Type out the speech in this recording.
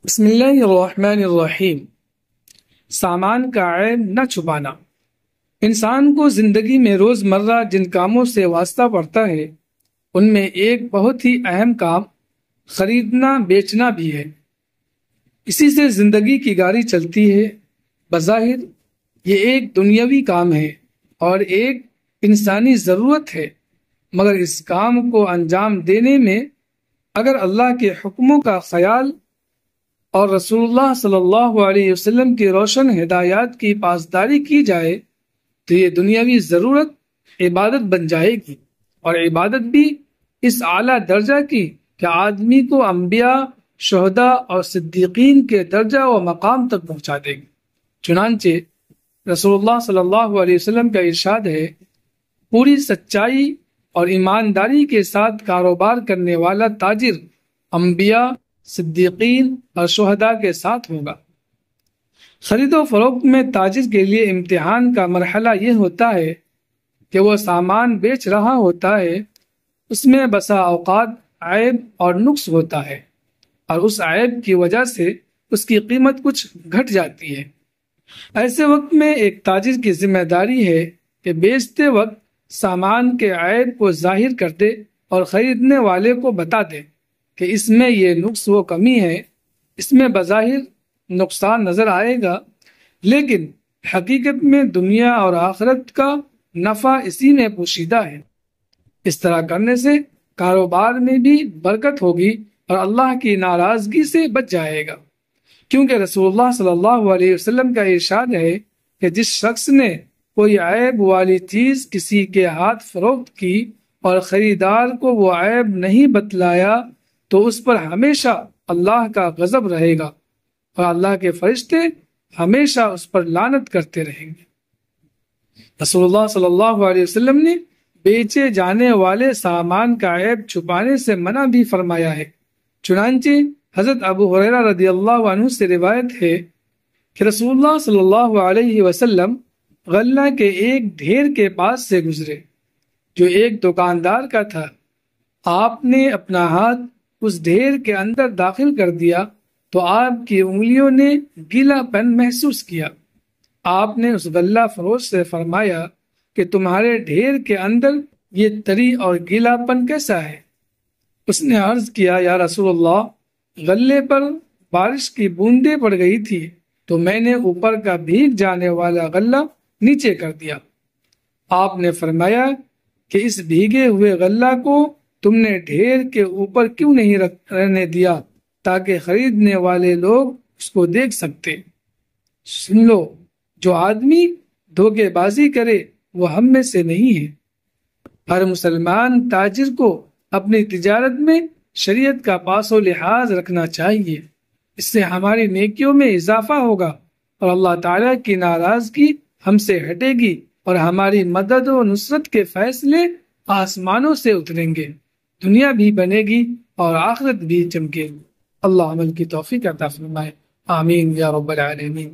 بسم اللہ الرحمن الرحیم۔ سامان کا عیب نہ چھپانا۔ انسان کو زندگی میں روزمرہ جن کاموں سے واسطہ پڑتا ہے ان میں ایک بہت ہی اہم کام خریدنا بیچنا بھی ہے۔ اسی سے زندگی کی گاڑی چلتی ہے۔ بظاہر یہ ایک دنیاوی کام ہے اور ایک انسانی ضرورت ہے، مگر اس کام کو انجام دینے میں اگر اللہ کے حکموں کا خیال اور رسول اللہ صلی اللہ علیہ وسلم کی روشن ہدایات کی پاسداری کی جائے تو یہ دنیاوی ضرورت عبادت بن جائے گی، اور عبادت بھی اس اعلیٰ درجہ کی کہ آدمی کو انبیاء، شہداء اور صدیقین کے درجہ و مقام تک پہنچا دے گی۔ چنانچہ رسول اللہ صلی اللہ علیہ وسلم کا ارشاد ہے، پوری سچائی اور ایمانداری کے ساتھ کاروبار کرنے والا تاجر انبیاء، صدیقین اور شہداء کے ساتھ ہوگا۔ خرید و فروخت میں تاجر کے لیے امتحان کا مرحلہ یہ ہوتا ہے کہ وہ سامان بیچ رہا ہوتا ہے، اس میں بسا اوقات عیب اور نقص ہوتا ہے، اور اس عیب کی وجہ سے اس کی قیمت کچھ گھٹ جاتی ہے۔ ایسے وقت میں ایک تاجر کی ذمہ داری ہے کہ بیچتے وقت سامان کے عیب کو ظاہر کر دے اور خریدنے والے کو بتا دے کہ اس میں یہ نقص و کمی ہے۔ اس میں بظاہر نقصان نظر آئے گا، لیکن حقیقت میں دنیا اور آخرت کا نفع اسی میں پوشیدہ ہے۔ اس طرح کرنے سے کاروبار میں بھی برکت ہوگی اور اللہ کی ناراضگی سے بچ جائے گا، کیونکہ رسول اللہ صلی اللہ علیہ وسلم کا ارشاد ہے کہ جس شخص نے کوئی عیب والی چیز کسی کے ہاتھ فروخت کی اور خریدار کو وہ عیب نہیں بتلایا تو اس پر ہمیشہ اللہ کا غضب رہے گا اور اللہ کے فرشتے ہمیشہ اس پر لعنت کرتے رہیں گے۔ رسول اللہ صلی اللہ علیہ وسلم نے بیچے جانے والے سامان کا عیب چھپانے سے منع بھی فرمایا ہے۔ چنانچہ حضرت ابو ہریرہ رضی اللہ عنہ سے روایت ہے کہ رسول اللہ صلی اللہ علیہ وسلم غلہ کے ایک ڈھیر کے پاس سے گزرے جو ایک دکاندار کا تھا۔ آپ نے اپنا ہاتھ اس ڈھیر کے اندر داخل کر دیا تو آپ کی انگلیوں نے گیلا پن محسوس کیا۔ آپ نے اس غلہ فروش سے فرمایا کہ تمہارے ڈھیر کے اندر یہ تری اور گیلا پن کیسا ہے؟ اس نے عرض کیا، یا رسول اللہ، غلے پر بارش کی بوندیں پڑ گئی تھی تو میں نے اوپر کا بھیگ جانے والا غلہ نیچے کر دیا۔ آپ نے فرمایا کہ اس بھیگے ہوئے غلہ کو تم نے ڈھیر کے اوپر کیوں نہیں رہنے دیا تاکہ خریدنے والے لوگ اس کو دیکھ سکتے؟ سن لو، جو آدمی دھوکے بازی کرے وہ ہم میں سے نہیں ہے۔ ہر مسلمان تاجر کو اپنی تجارت میں شریعت کا پاس و لحاظ رکھنا چاہیے، اس سے ہماری نیکیوں میں اضافہ ہوگا اور اللہ تعالیٰ کی ناراضگی ہم سے ہٹے گی اور ہماری مدد و نصرت کے فیصلے آسمانوں سے اتریں گے، دنیا بھی بنے گی اور آخرت بھی چمکے گی۔ اللہ عمل کی توفیق عطا فرمائے، آمین یا رب العالمین۔